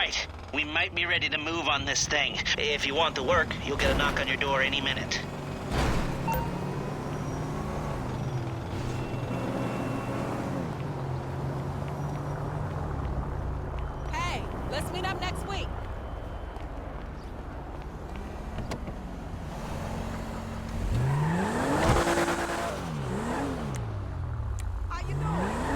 right. We might be ready to move on this thing. If you want to work, you'll get a knock on your door any minute. Hey, let's meet up next week. How you doing?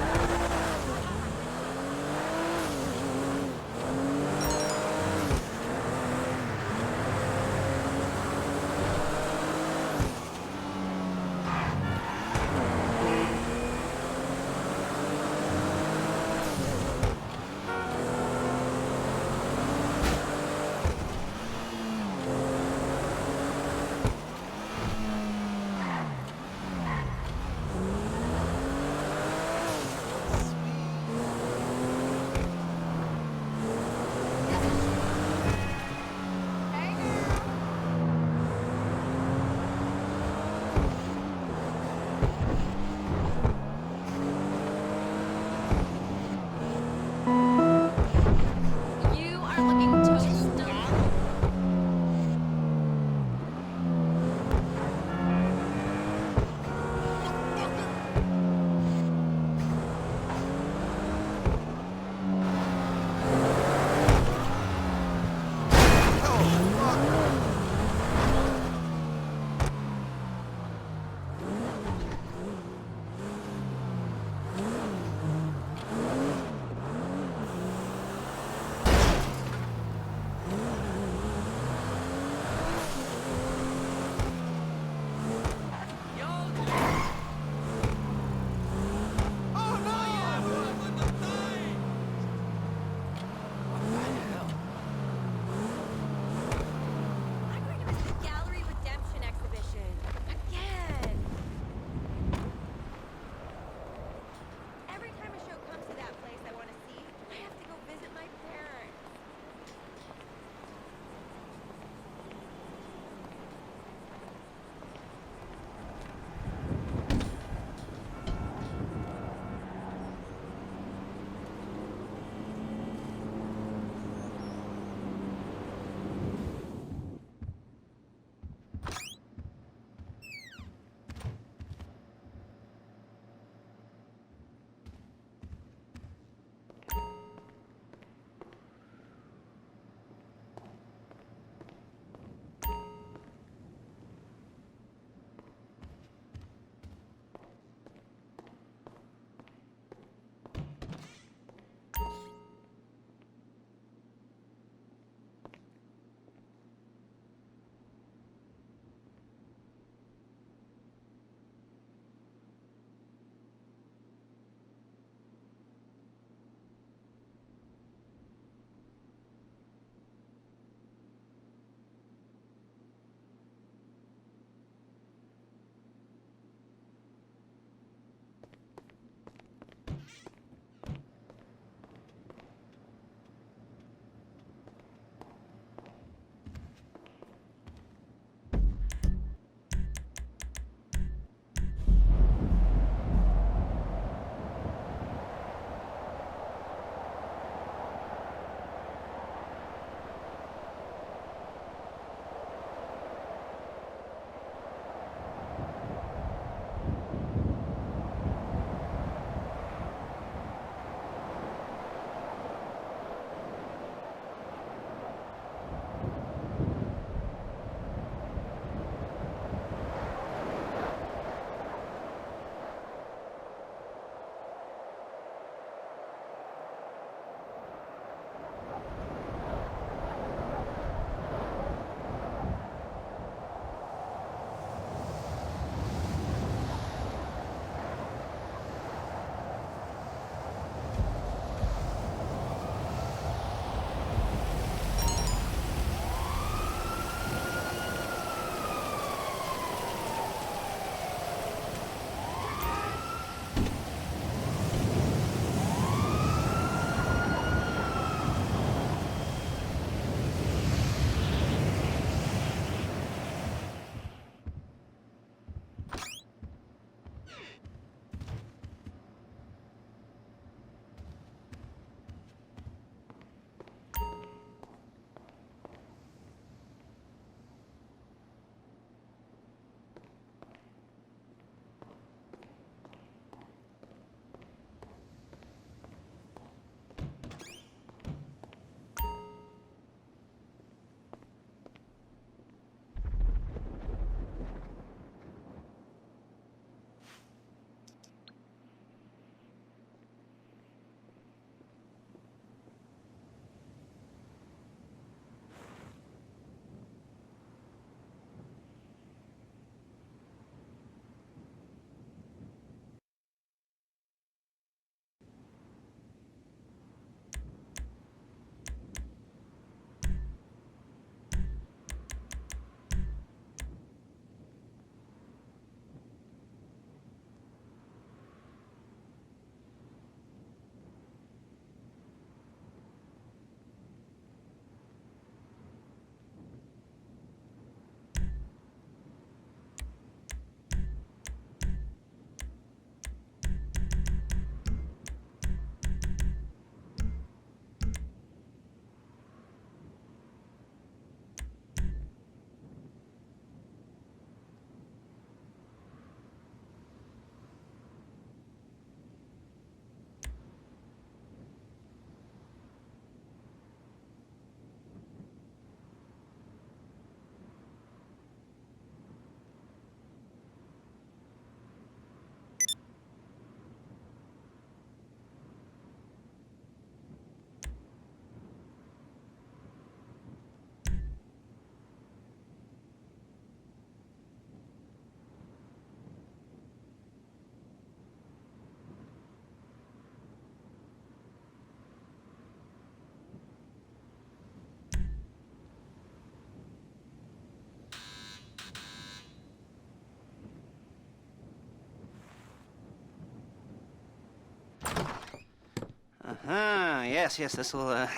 Ah, yes, this'll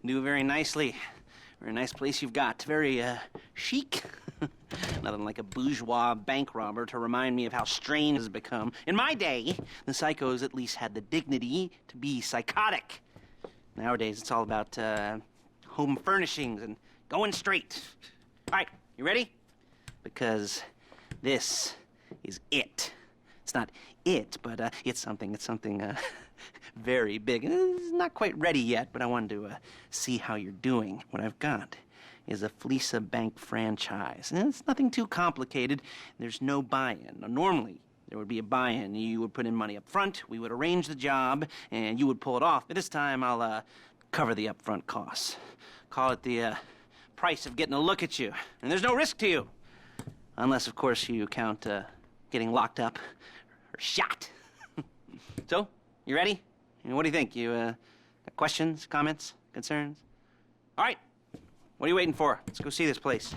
do very nicely. Very nice place you've got. Very chic. Nothing like a bourgeois bank robber to remind me of how strange has become. In my day, the psychos at least had the dignity to be psychotic. Nowadays, it's all about home furnishings and going straight. All right, you ready? Because this is it. It's not it, but it's something very big. It's not quite ready yet, but I wanted to see how you're doing. What I've got is a fleeca bank franchise. And it's nothing too complicated. There's no buy-in. Now, normally, there would be a buy-in. You would put in money up front, we would arrange the job, and you would pull it off. But this time, I'll cover the upfront costs. Call it the price of getting a look at you. And there's no risk to you. Unless, of course, you count getting locked up or shot. So, you ready? What do you think? You got questions, comments, concerns? All right. What are you waiting for? Let's go see this place.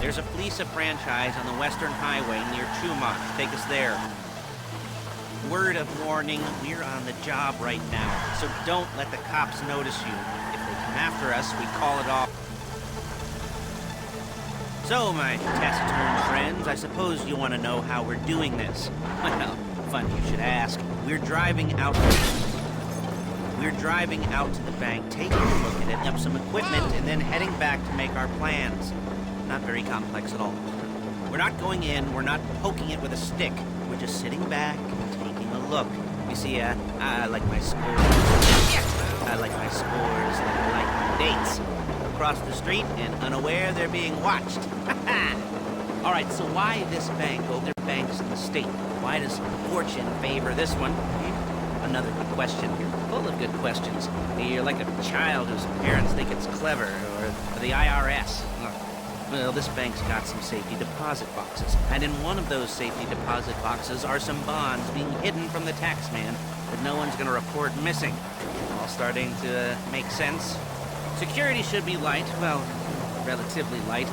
There's a fleeca franchise on the Western Highway near Chumash. Take us there. Word of warning, we're on the job right now, so don't let the cops notice you. If they come after us, we call it off. So, my taciturn friends, I suppose you want to know how we're doing this. Well, funny you should ask. We're driving out to the bank, taking a look at it, up some equipment, and then heading back to make our plans. Not very complex at all. We're not going in, we're not poking it with a stick. We're just sitting back and taking a look. You see, I like my scores. I like my scores like I like my dates. Across the street and unaware they're being watched. All right, so why this bank over banks in the state? Why does fortune favor this one? Another good question. You're full of good questions. You're like a child whose parents think it's clever, or the IRS. Well, this bank's got some safety deposit boxes, and in one of those safety deposit boxes are some bonds being hidden from the tax man that no one's gonna report missing. All starting to make sense. Security should be light, well, relatively light.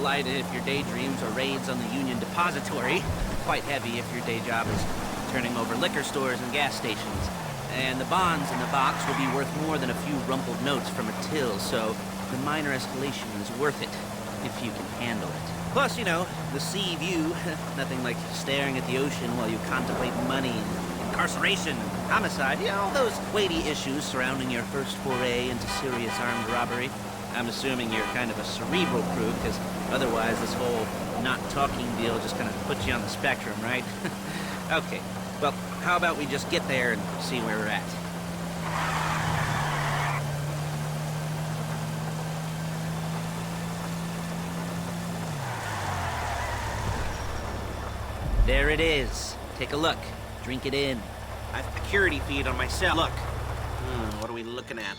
Light if your daydreams are raids on the Union Depository. Quite heavy if your day job is turning over liquor stores and gas stations. And the bonds in the box will be worth more than a few rumpled notes from a till, so the minor escalation is worth it. If you can handle it. Plus, you know, the sea view. Nothing like staring at the ocean while you contemplate money and incarceration and homicide. You know, all those weighty issues surrounding your first foray into serious armed robbery. I'm assuming you're kind of a cerebral crew, because otherwise this whole not talking deal just kind of puts you on the spectrum, right? Okay, well, how about we just get there and see where we're at? There it is. Take a look. Drink it in. I've security feed on my cell. Look. What are we looking at?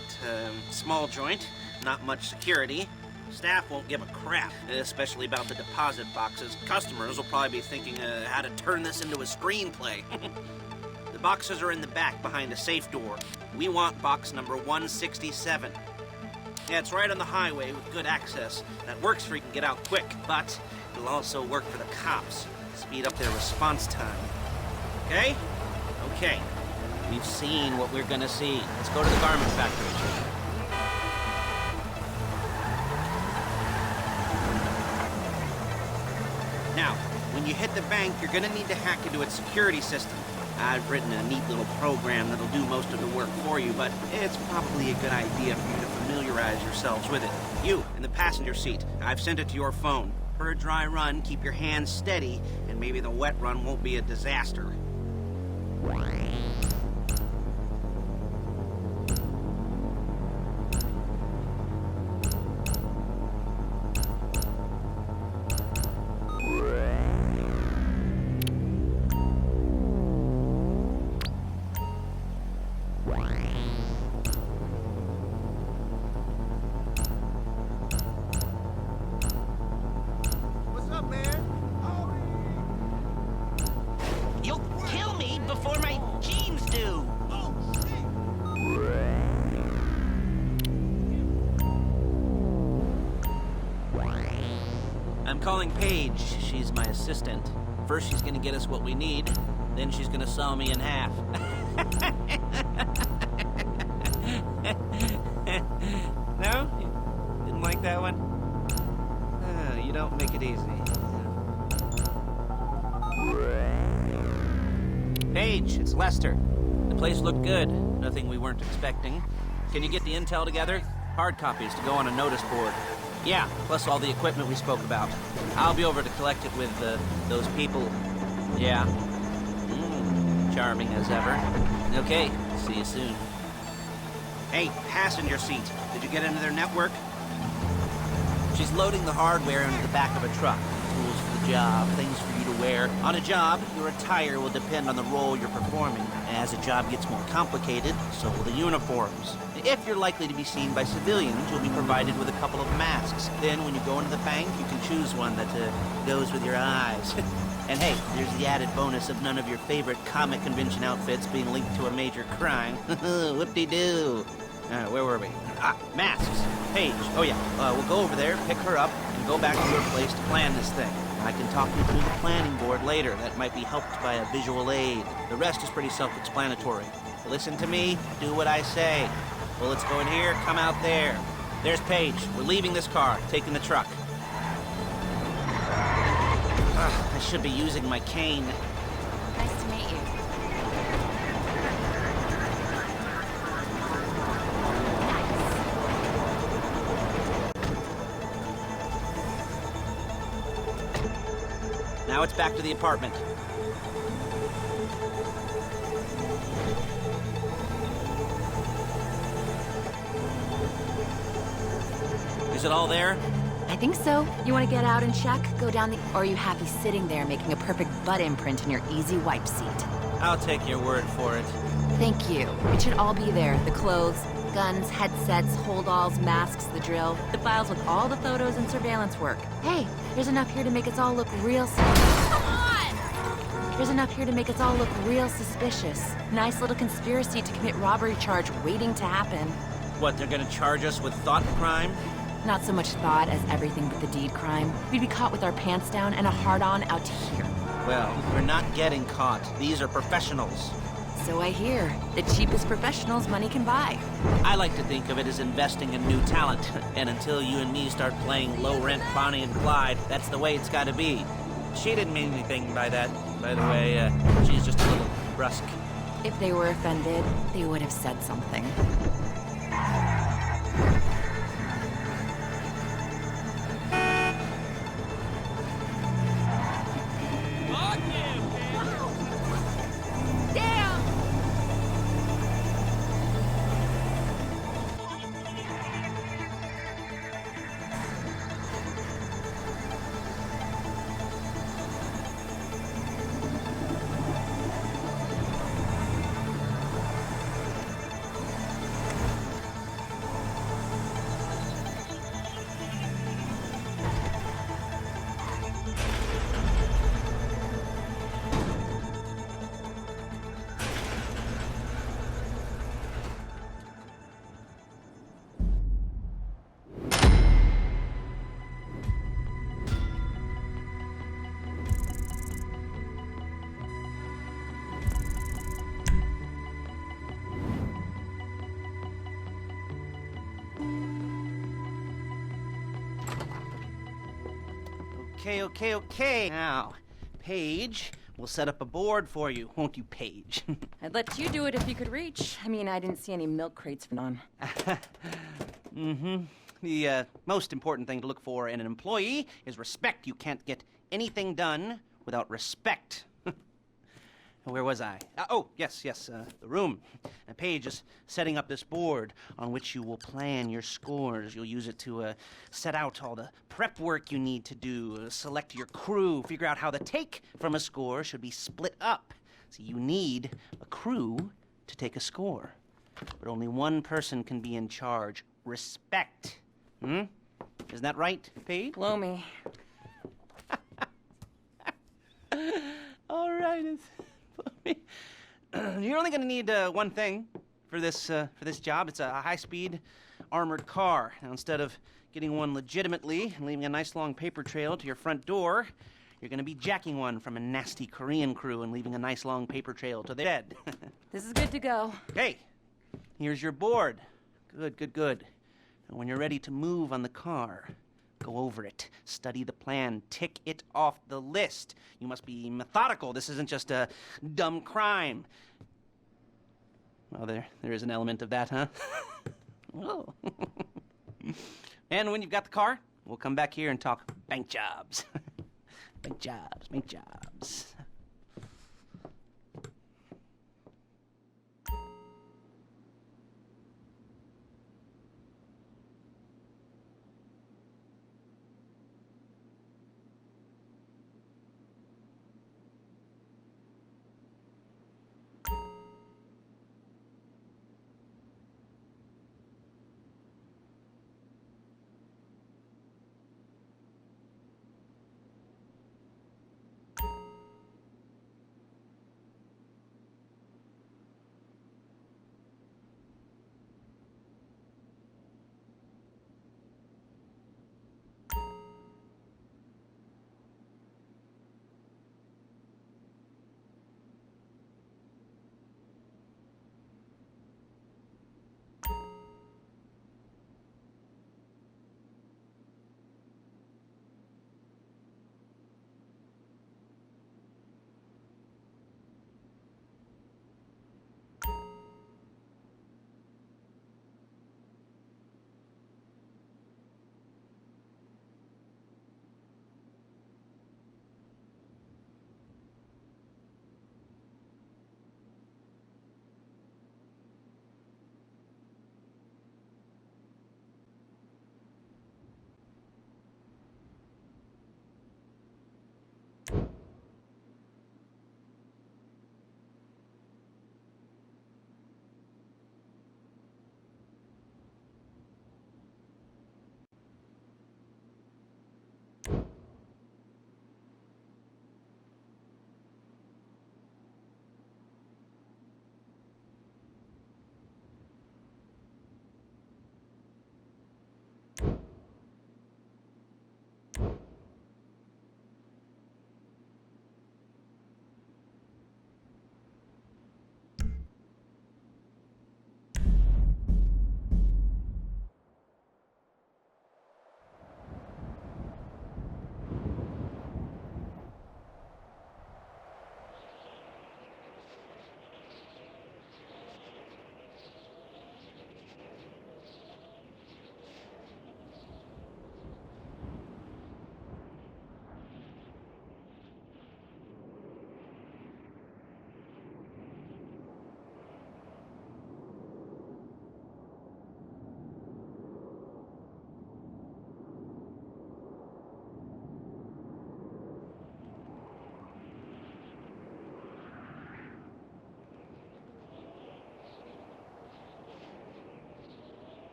Small joint. Not much security. Staff won't give a crap, especially about the deposit boxes. Customers will probably be thinking how to turn this into a screenplay. The boxes are in the back behind a safe door. We want box number 167. Yeah, it's right on the highway with good access. That works for you can get out quick, but it'll also work for the cops. Speed up their response time. Okay? Okay. We've seen what we're gonna see. Let's go to the garment factory. Now, when you hit the bank, you're gonna need to hack into its security system. I've written a neat little program that'll do most of the work for you, but it's probably a good idea for you to familiarize yourselves with it. You, in the passenger seat, I've sent it to your phone. For a dry run, keep your hands steady, and maybe the wet run won't be a disaster. calling Paige. She's my assistant. First, she's gonna get us what we need. Then she's gonna saw me in half. No? You didn't like that one? You don't make it easy. Paige, it's Lester. The place looked good. Nothing we weren't expecting. Can you get the intel together? Hard copies to go on a notice board. Yeah, plus all the equipment we spoke about. I'll be over to collect it with those people. Yeah. Charming as ever. Okay, see you soon. Hey, passenger seat. Did you get into their network? She's loading the hardware into the back of a truck. Tools for the job, things for you to wear. On a job, your attire will depend on the role you're performing. As the job gets more complicated, so will the uniforms. If you're likely to be seen by civilians, you'll be provided with a couple of masks. Then, when you go into the bank, you can choose one that goes with your eyes. And hey, there's the added bonus of none of your favorite comic convention outfits being linked to a major crime. Whoop-de-doo. Where were we? Masks. Paige. Oh yeah, we'll go over there, pick her up, and go back to your place to plan this thing. I can talk you through the planning board later. That might be helped by a visual aid. The rest is pretty self-explanatory. Listen to me, do what I say. Bullets go in here, come out there. There's Paige. We're leaving this car, taking the truck. I should be using my cane. Nice to meet you. Now it's back to the apartment. Is it all there? I think so. You want to get out and check? Go down the... Or are you happy sitting there making a perfect butt imprint in your easy wipe seat? I'll take your word for it. Thank you. It should all be there. The clothes, guns, headsets, hold-alls, masks, the drill. The files with all the photos and surveillance work. Hey, there's enough here to make us all look real... Come on! There's enough here to make us all look real suspicious. Nice little conspiracy to commit robbery charge waiting to happen. What, they're gonna charge us with thought crime? Not so much thought as everything but the deed crime. We'd be caught with our pants down and a hard-on out to here. Well, we're not getting caught. These are professionals. So I hear. The cheapest professionals money can buy. I like to think of it as investing in new talent. And until you and me start playing low-rent Bonnie and Clyde, that's the way it's gotta be. She didn't mean anything by that, by the way. She's just a little brusque. If they were offended, they would have said something. Okay. Now, Paige, we'll set up a board for you, won't you, Paige? I'd let you do it if you could reach. I mean, I didn't see any milk crates for none. The most important thing to look for in an employee is respect. You can't get anything done without respect. Where was I? Yes, the room. Paige is setting up this board on which you will plan your scores. You'll use it to set out all the prep work you need to do, select your crew, figure out how the take from a score should be split up. So you need a crew to take a score. But only one person can be in charge. Respect. Isn't that right, Paige? Blow me. All right. You're only going to need one thing for this job. It's a high-speed armored car. Now, instead of getting one legitimately and leaving a nice long paper trail to your front door, you're going to be jacking one from a nasty Korean crew and leaving a nice long paper trail to their bed. This is good to go. Hey, here's your board. Good, good, good. And when you're ready to move on the car, go over it, study the plan, tick it off the list. You must be methodical. This isn't just a dumb crime. Well, there is an element of that, huh? Oh. And when you've got the car, we'll come back here and talk bank jobs. Bank jobs, bank jobs.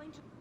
going to...